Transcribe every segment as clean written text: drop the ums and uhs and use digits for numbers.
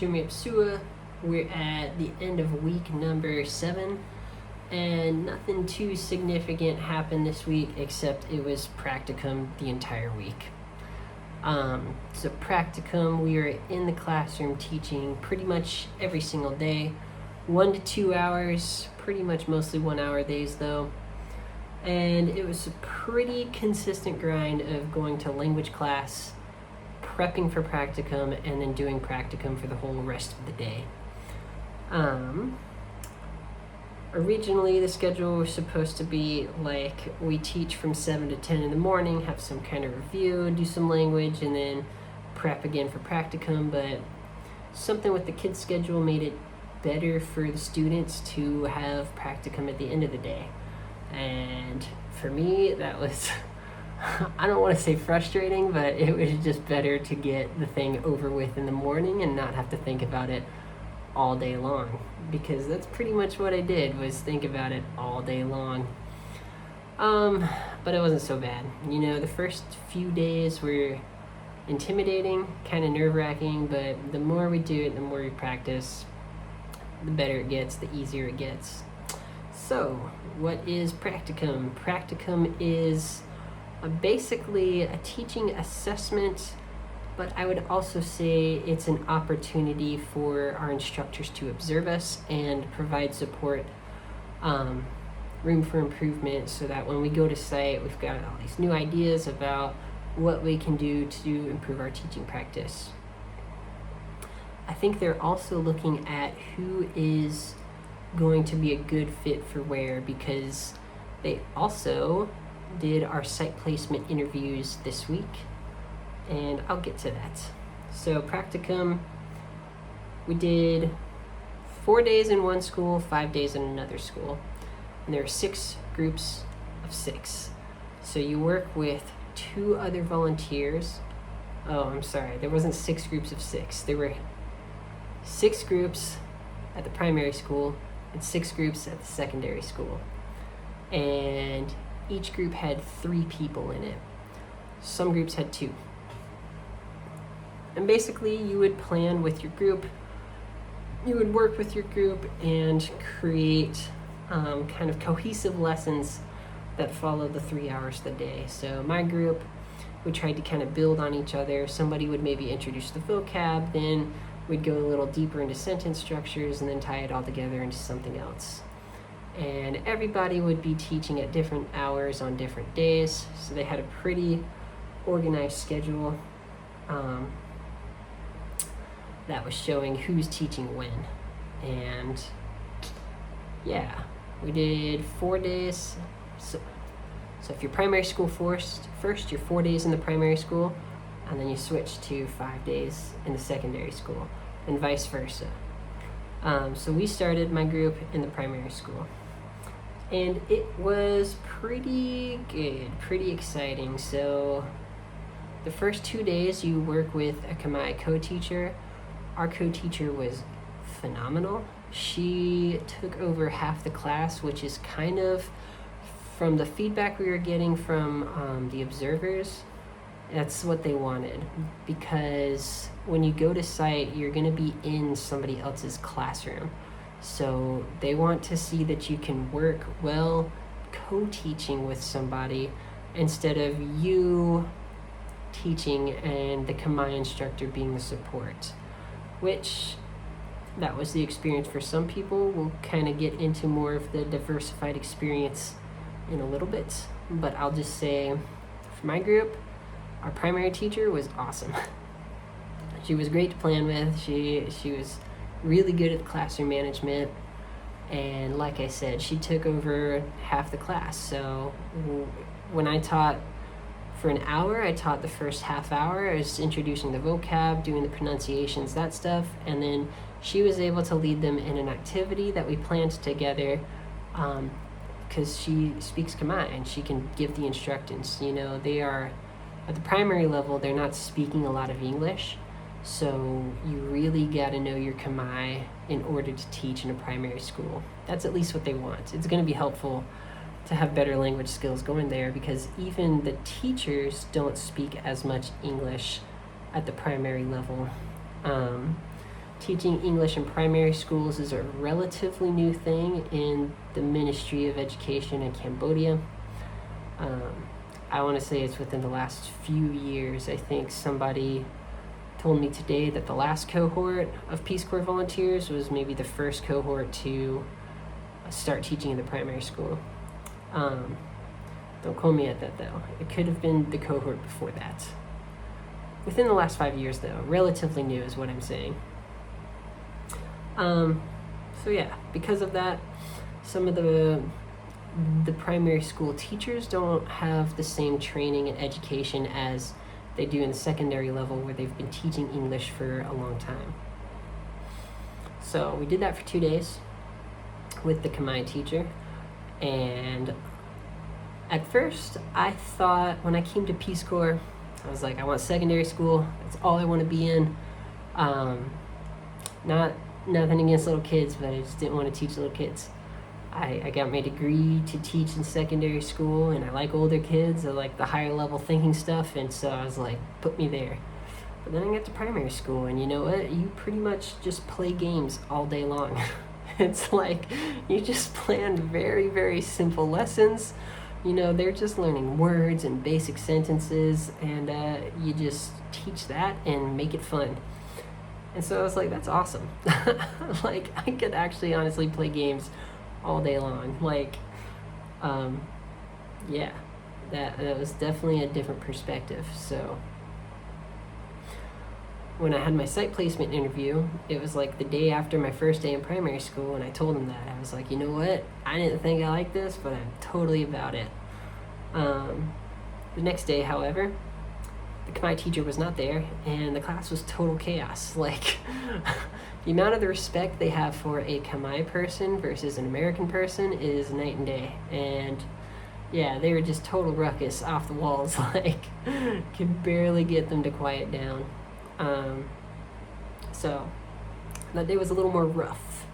Jumi Apsua. We're at the end of week number 7, and nothing too significant happened this week except it was practicum the entire week. So practicum, we were in the classroom teaching pretty much every single day, 1 to 2 hours, pretty much mostly 1 hour days though. And it was a pretty consistent grind of going to language class, prepping for practicum, and then doing practicum for the whole rest of the day. Originally, the schedule was supposed to be like we teach from 7 to 10 in the morning, have some kind of review, do some language, and then prep again for practicum. But something with the kids' schedule made it better for the students to have practicum at the end of the day. And for me, that was, I don't want to say frustrating, but it was just better to get the thing over with in the morning and not have to think about it all day long, because that's pretty much what I did, was think about it all day long. But it wasn't so bad. The first few days were intimidating, kind of nerve-wracking, but the more we do it, the more we practice, the better it gets, the easier it gets. So, what is practicum? Practicum is basically a teaching assessment, but I would also say it's an opportunity for our instructors to observe us and provide support, room for improvement, so that when we go to site, we've got all these new ideas about what we can do to improve our teaching practice. I think they're also looking at who is going to be a good fit for where, because they also did our site placement interviews this week, and I'll get to that. So practicum, we did 4 days in one school, 5 days in another school, and there are 6 groups of 6. So you work with 2 other volunteers. Oh, I'm sorry, there wasn't 6 groups of 6. There were 6 groups at the primary school and 6 groups at the secondary school. And each group had 3 people in it. Some groups had 2. And basically, you would plan with your group, you would work with your group and create kind of cohesive lessons that follow the 3 hours of the day. So my group, we tried to kind of build on each other. Somebody would maybe introduce the vocab, then we'd go a little deeper into sentence structures, and then tie it all together into something else. And everybody would be teaching at different hours on different days, so they had a pretty organized schedule that was showing who's teaching when. And yeah, we did 4 days. So if you're primary school first, you're 4 days in the primary school, and then you switch to 5 days in the secondary school, and vice versa. So we started my group in the primary school, and it was pretty good, pretty exciting. So the first 2 days you work with a Khmer co-teacher. Our co-teacher was phenomenal. She took over half the class, which is kind of, from the feedback we were getting from the observers, that's what they wanted, because when you go to site, you're going to be in somebody else's classroom. So they want to see that you can work well co-teaching with somebody instead of you teaching and the Khmer instructor being the support, which that was the experience for some people. We'll kind of get into more of the diversified experience in a little bit, but I'll just say for my group, our primary teacher was awesome. She was great to plan with. She was really good at classroom management, and like I said, she took over half the class. So when I taught for an hour, I taught the first half hour. I was introducing the vocab, doing the pronunciations, that stuff, and then she was able to lead them in an activity that we planned together, because she speaks Khmer and she can give the instructions. They are at the primary level, they're not speaking a lot of English, so you really got to know your Khmer in order to teach in a primary school. That's at least what they want. It's going to be helpful to have better language skills going there, because even the teachers don't speak as much English at the primary level. teaching English in primary schools is a relatively new thing in the Ministry of Education in Cambodia. I want to say it's within the last few years. I think somebody told me today that the last cohort of Peace Corps volunteers was maybe the first cohort to start teaching in the primary school. Don't quote me at that though. It could have been the cohort before that. Within the last 5 years though, relatively new is what I'm saying. So yeah, because of that, some of the primary school teachers don't have the same training and education as they do in the secondary level where they've been teaching English for a long time. So we did that for 2 days with the Khmer teacher, and at first I thought when I came to Peace Corps, I was like, I want secondary school, that's all I want to be in. Nothing against little kids, but I just didn't want to teach little kids. I got my degree to teach in secondary school, and I like older kids. I like the higher level thinking stuff, and so I was like, put me there. But then I got to primary school, and you know what? You pretty much just play games all day long. It's like you just plan very, very simple lessons. You know, they're just learning words and basic sentences, and you just teach that and make it fun. And so I was like, that's awesome. Like, I could actually honestly play games all day long. Like, yeah, that was definitely a different perspective. So when I had my site placement interview, it was like the day after my first day in primary school, and I told him that. I was like, you know what? I didn't think I liked this, but I'm totally about it. The next day, however, the Khmer teacher was not there, and the class was total chaos. Like, the amount of the respect they have for a Khmer person versus an American person is night and day. And yeah, they were just total ruckus off the walls. Like, could barely get them to quiet down. So that day was a little more rough.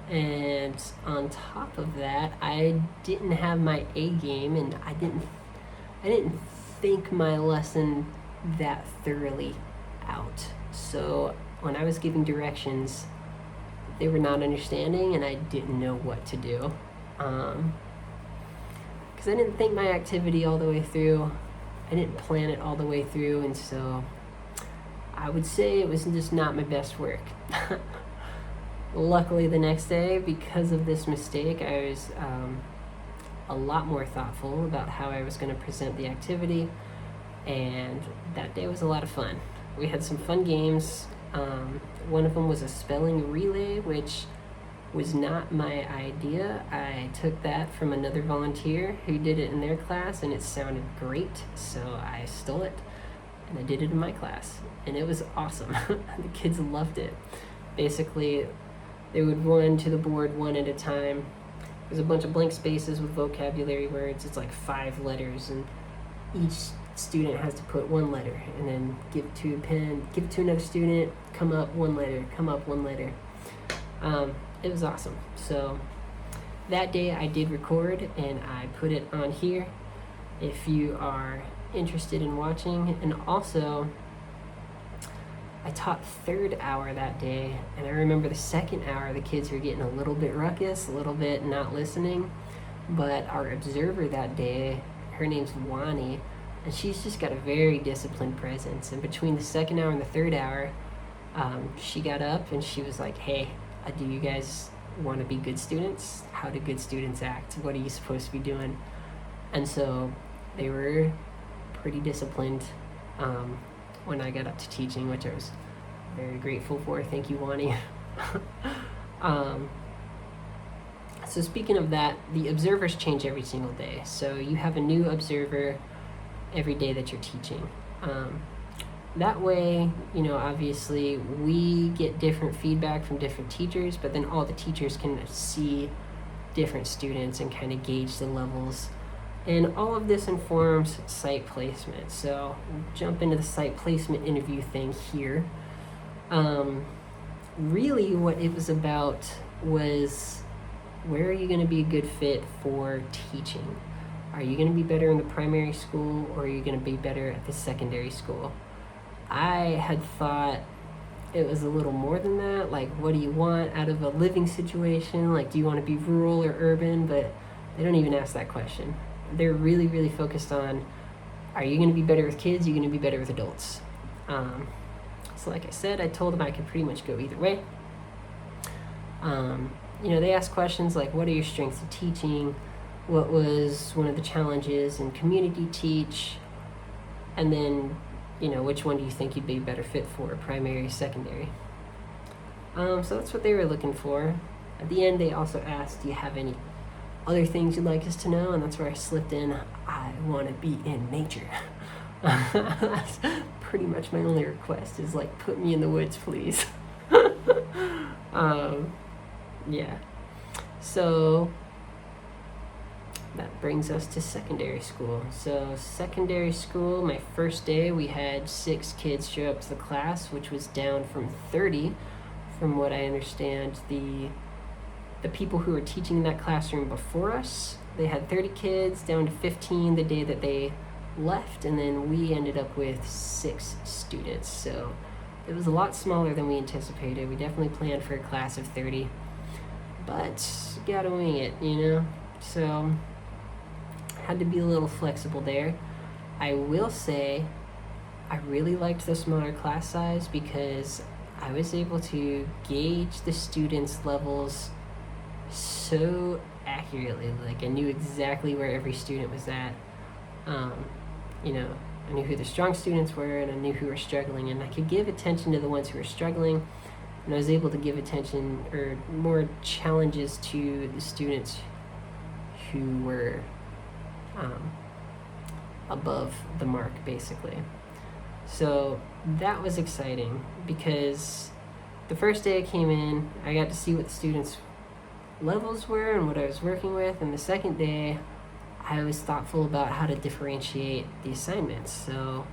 And on top of that, I didn't have my A game, and I didn't think my lesson that thoroughly out. So when I was giving directions, they were not understanding, and I didn't know what to do. Because I didn't think my activity all the way through. I didn't plan it all the way through, and so I would say it was just not my best work. Luckily, the next day, because of this mistake, I was a lot more thoughtful about how I was going to present the activity, and that day was a lot of fun. We had some fun games. One of them was a spelling relay, which was not my idea. I took that from another volunteer who did it in their class, and it sounded great, so I stole it, and I did it in my class, and it was awesome. The kids loved it. Basically, they would run to the board one at a time. There's a bunch of blank spaces with vocabulary words. It's like 5 letters, and each student has to put one letter, and then give it to a pen, give it to another student, come up one letter, come up one letter. It was awesome. So that day I did record, and I put it on here if you are interested in watching. And also, I taught third hour that day, and I remember the second hour the kids were getting a little bit ruckus, a little bit not listening, but our observer that day, her name's Wani, and she's just got a very disciplined presence. And between the second hour and the third hour, she got up and she was like, hey, do you guys want to be good students? How do good students act? What are you supposed to be doing? And so they were pretty disciplined when I got up to teaching, which I was very grateful for. Thank you, Wani. So speaking of that, the observers change every single day. So you have a new observer every day that you're teaching. That way, you know, obviously we get different feedback from different teachers, but then all the teachers can see different students and kind of gauge the levels. And all of this informs site placement. So we'll jump into the site placement interview thing here. Really what it was about was, where are you going to be a good fit for teaching? Are you going to be better in the primary school, or are you going to be better at the secondary school? I had thought it was a little more than that. Like, what do you want out of a living situation? Like, do you want to be rural or urban? But they don't even ask that question. They're really, really focused on, are you going to be better with kids? Are you going to be better with adults? So like I said, I told them I could pretty much go either way. They ask questions like, what are your strengths in teaching? What was one of the challenges in community teach? And then, which one do you think you'd be a better fit for, primary, secondary? So that's what they were looking for. At the end, they also asked, do you have any other things you'd like us to know? And that's where I slipped in, I want to be in nature. That's pretty much my only request is like, put me in the woods, please. Yeah. So that brings us to secondary school. So secondary school, my first day, we had 6 kids show up to the class, which was down from 30. From what I understand, the people who were teaching in that classroom before us, they had 30 kids, down to 15 the day that they left, and then we ended up with 6 students. So it was a lot smaller than we anticipated. We definitely planned for a class of 30, but you gotta wing it, So had to be a little flexible there. I will say I really liked the smaller class size because I was able to gauge the students' levels so accurately. Like, I knew exactly where every student was at. I knew who the strong students were, and I knew who were struggling, and I could give attention to the ones who were struggling, and I was able to give attention or more challenges to the students who were above the mark, basically. So that was exciting because the first day I came in, I got to see what the students' levels were and what I was working with, and the second day I was thoughtful about how to differentiate the assignments. So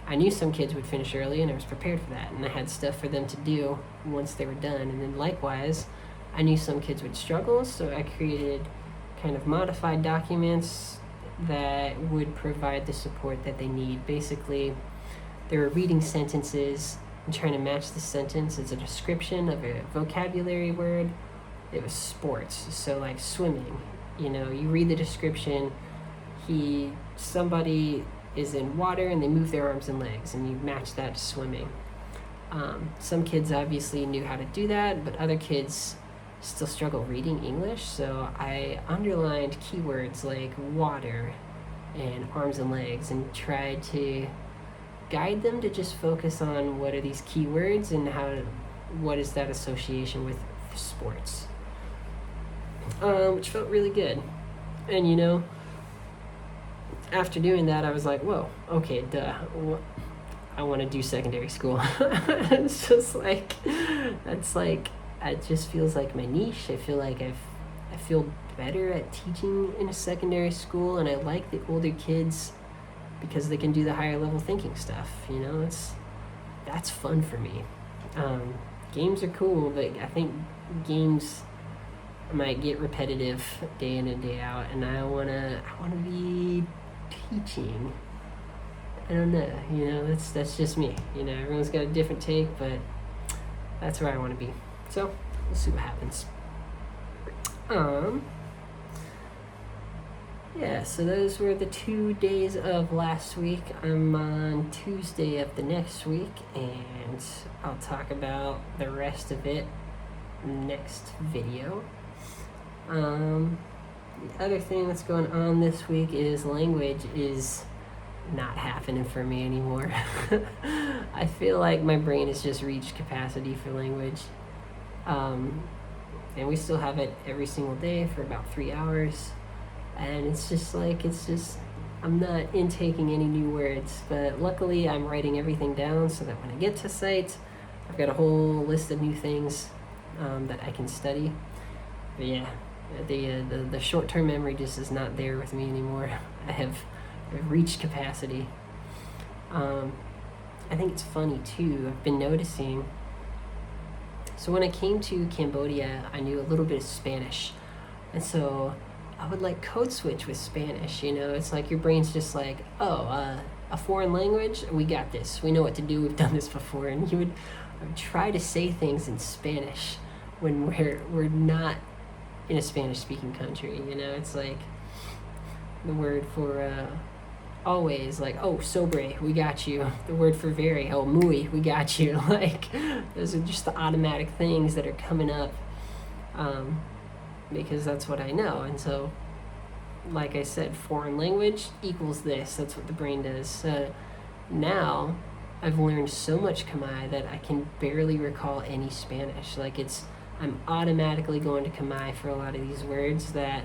I knew some kids would finish early, and I was prepared for that, and I had stuff for them to do once they were done. And then likewise, I knew some kids would struggle, so I created kind of modified documents that would provide the support that they need. Basically, they were reading sentences and trying to match the sentence as a description of a vocabulary word. It was sports, so like swimming. You read the description, somebody is in water and they move their arms and legs, and you match that to swimming. Some kids obviously knew how to do that, but other kids still struggle reading English, so I underlined keywords like water and arms and legs and tried to guide them to just focus on what are these keywords and what is that association with sports. Which felt really good. And after doing that, I was like, whoa, okay, duh, I want to do secondary school. It's just like, it just feels like my niche. I feel like I feel better at teaching in a secondary school, and I like the older kids because they can do the higher level thinking stuff. That's fun for me. Games are cool, but I think games might get repetitive day in and day out, and I wanna be teaching. I don't know, that's just me. Everyone's got a different take, but that's where I want to be. So we'll see what happens. Yeah, so those were the 2 days of last week. I'm on Tuesday of the next week, and I'll talk about the rest of it next video. The other thing that's going on this week is language is not happening for me anymore. I feel like my brain has just reached capacity for language. And we still have it every single day for about 3 hours. And it's just I'm not intaking any new words, but luckily I'm writing everything down so that when I get to site, I've got a whole list of new things that I can study. But yeah, the short-term memory just is not there with me anymore. I've reached capacity. I think it's funny too, I've been noticing. So when I came to Cambodia, I knew a little bit of Spanish, and so I would like code switch with Spanish. It's like your brain's just like, a foreign language, we got this, we know what to do, we've done this before. And I would try to say things in Spanish when we're not in a Spanish-speaking country. You know, it's like the word for always, like, oh, sobre, we got you. The word for very, oh, muy, we got you. Like, those are just the automatic things that are coming up, because that's what I know. And so, like I said, foreign language equals this. That's what the brain does. Now, I've learned so much Khmer that I can barely recall any Spanish. Like, I'm automatically going to Khmer for a lot of these words that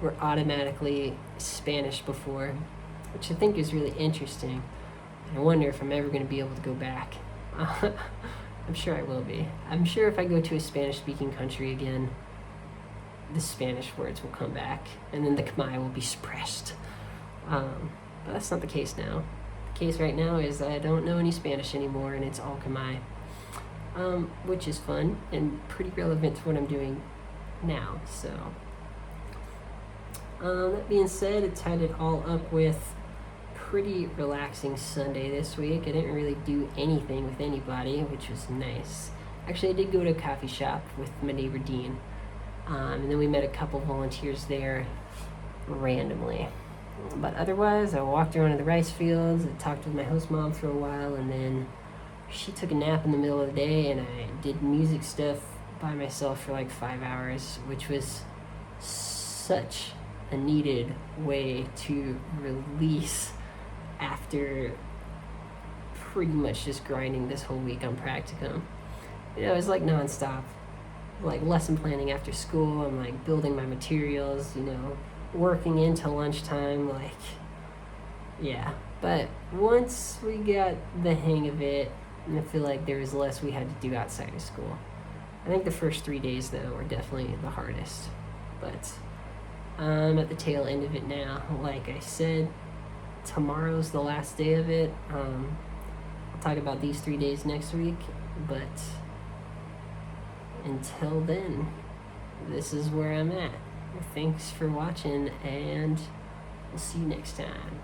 were automatically Spanish before, which I think is really interesting. I wonder if I'm ever going to be able to go back. I'm sure I will be. I'm sure if I go to a Spanish-speaking country again, the Spanish words will come back, and then the Khmer will be suppressed. But that's not the case now. The case right now is I don't know any Spanish anymore, and it's all Khmer, which is fun and pretty relevant to what I'm doing now. So, that being said, it tied it all up with pretty relaxing Sunday this week. I didn't really do anything with anybody, which was nice. Actually, I did go to a coffee shop with my neighbor Dean, and then we met a couple volunteers there randomly. But otherwise, I walked around in the rice fields, I talked with my host mom for a while, and then she took a nap in the middle of the day, and I did music stuff by myself for like 5 hours, which was such a needed way to release after pretty much just grinding this whole week on Practicum. You know, it was like nonstop, like lesson planning after school. I'm like building my materials, you know, working into lunchtime, like, yeah. But once we got the hang of it, I feel like there was less we had to do outside of school. I think the first 3 days, though, were definitely the hardest. But I'm at the tail end of it now. Like I said, tomorrow's the last day of it. I'll talk about these 3 days next week. But until then, this is where I'm at. Thanks for watching, and we'll see you next time.